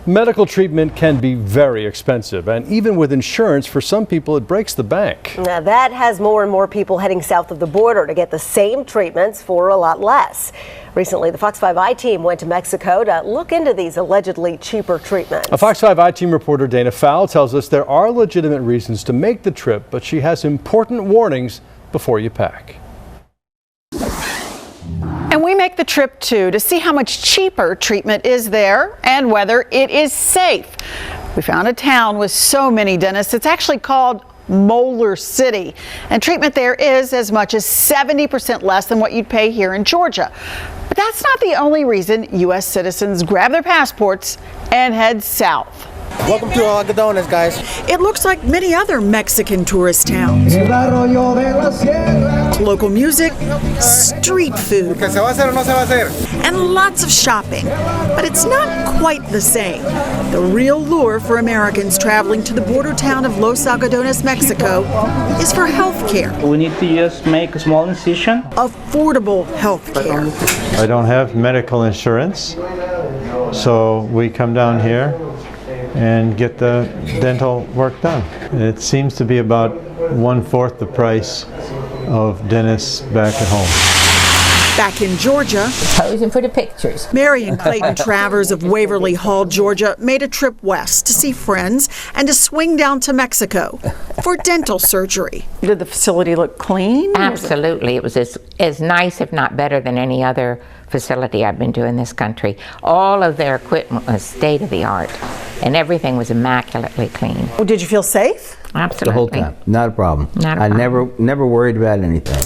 Medical treatment can be very expensive, and even with insurance, for some people, it breaks the bank. Now, that has more and more people heading south of the border to get the same treatments for a lot less. Recently, the Fox 5 I-team went to Mexico to look into these allegedly cheaper treatments. A Fox 5 I-team reporter, Dana Fowle, tells us there are legitimate reasons to make the trip, but she has important warnings before you pack. And we make the trip too to see how much cheaper treatment is there and whether it is safe. We found a town with so many dentists. It's actually called Molar City, and treatment there is as much as 70% less than what you'd pay here in Georgia. But that's not the only reason U.S. citizens grab their passports and head south. Welcome to Los Algodones, guys. It looks like many other Mexican tourist towns. Local music, street food, and lots of shopping. But it's not quite the same. The real lure for Americans traveling to the border town of Los Algodones, Mexico, is for health care. We need to just make a small incision. Affordable health care. I don't have medical insurance, so we come down here and get the dental work done. It seems to be about 1/4 the price of dentists back at home. Back in Georgia, posing for the pictures. Mary and Clayton Travers of Waverly Hall, Georgia, made a trip west to see friends and to swing down to Mexico for dental surgery. Did the facility look clean? Absolutely. It was as nice, if not better, than any other facility I've been to in this country. All of their equipment was state of the art, and everything was immaculately clean. Well, did you feel safe? Absolutely. The whole time. Not a problem. Not a I problem. never worried about anything.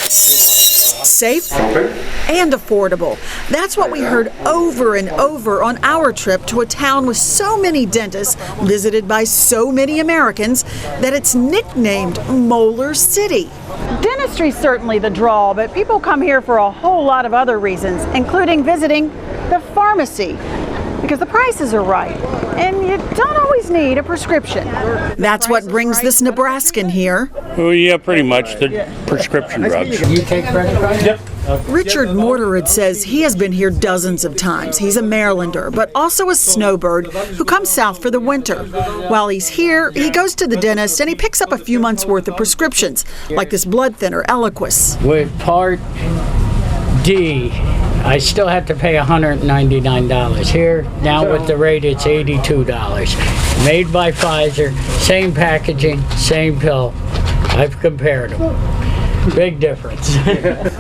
Safe and affordable. That's what we heard over and over on our trip to a town with so many dentists, visited by so many Americans, that it's nicknamed Molar City. Dentistry's certainly the draw, but people come here for a whole lot of other reasons, including visiting the pharmacy, because the prices are right, and you don't always need a prescription. That's what brings this Nebraskan here. Well, yeah, pretty much. The prescription drugs. You take credit cards? Yep. Richard Morterud says he has been here dozens of times. He's a Marylander, but also a snowbird who comes south for the winter. While he's here, he goes to the dentist and he picks up a few months' worth of prescriptions, like this blood thinner, Eliquis. With Part D, I still have to pay $199. Here, now with the rate, it's $82. Made by Pfizer, same packaging, same pill. I've compared them. Big difference.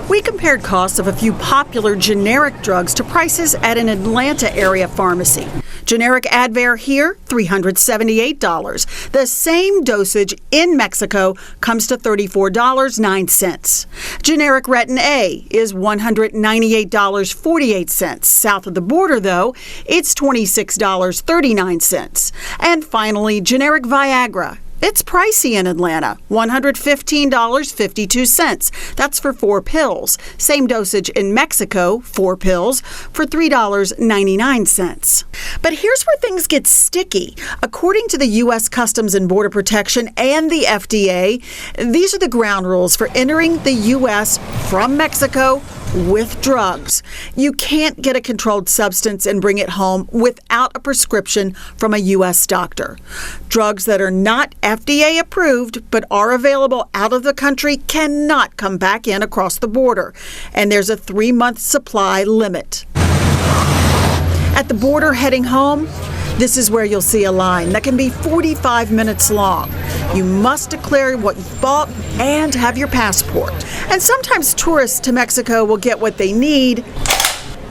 We compared costs of a few popular generic drugs to prices at an Atlanta area pharmacy. Generic Advair here, $378. The same dosage in Mexico comes to $34.09. Generic Retin A is $198.48. South of the border, though, it's $26.39. And finally, generic Viagra. It's pricey in Atlanta, $115.52. That's for 4 pills. Same dosage in Mexico, 4 pills, for $3.99. But here's where things get sticky. According to the U.S. Customs and Border Protection and the FDA, these are the ground rules for entering the U.S. from Mexico with drugs. You can't get a controlled substance and bring it home without a prescription from a U.S. doctor. Drugs that are not FDA approved but are available out of the country cannot come back in across the border, and there's a 3-month supply limit. At the border heading home, this is where you'll see a line that can be 45 minutes long. You must declare what you've bought and have your passport. And sometimes tourists to Mexico will get what they need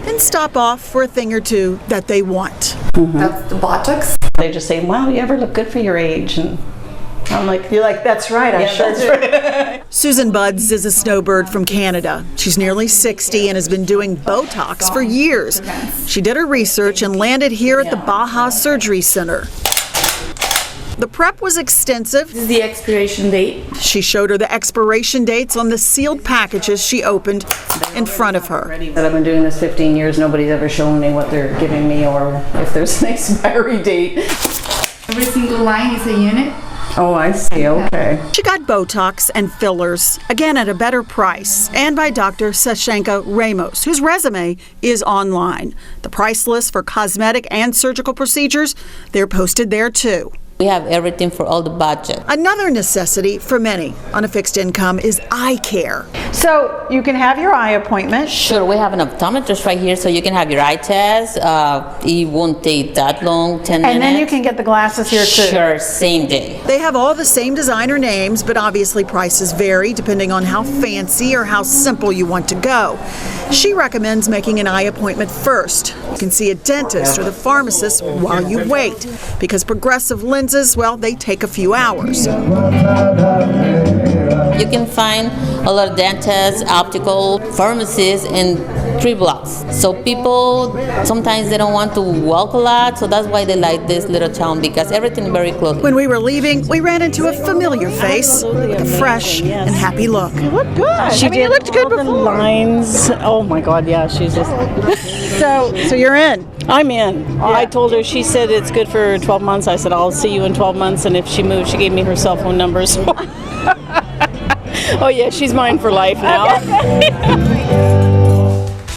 and stop off for a thing or two that they want. That's the buttocks. They just say, wow, you ever look good for your age. And I'm like, you're like, that's right, I sure do. Susan Buds is a snowbird from Canada. She's nearly 60 and has been doing Botox for years. She did her research and landed here at the Baja Surgery Center. The prep was extensive. This is the expiration date. She showed her the expiration dates on the sealed packages she opened in front of her. I've been doing this 15 years. Nobody's ever shown me what they're giving me or if there's an expiry date. Every single line is a unit. Oh, I see. Okay. She got Botox and fillers, again at a better price, and by Dr. Sashenka Ramos, whose resume is online. The price list for cosmetic and surgical procedures, they're posted there too. We have everything for all the budget. Another necessity for many on a fixed income is eye care. So you can have your eye appointment. Sure, we have an optometrist right here, so you can have your eye test. It won't take that long, 10 minutes. And then you can get the glasses here too. Sure, same day. They have all the same designer names, but obviously prices vary depending on how fancy or how simple you want to go. She recommends making an eye appointment first. You can see a dentist or the pharmacist while you wait, because progressive lenses, well, they take a few hours. You can find a lot of dentists, optical, pharmacies in 3 blocks. So people, sometimes they don't want to walk a lot, so that's why they like this little town, because everything is very close. When we were leaving, we ran into a familiar face with a fresh and happy look. You look good. She you looked good before. The lines. Oh my God, yeah, she's just. So you're in. I'm in. Yeah. I told her, she said it's good for 12 months. I said, I'll see you in 12 months. And if she moves, she gave me her cell phone number. So. Oh yeah, she's mine for life now.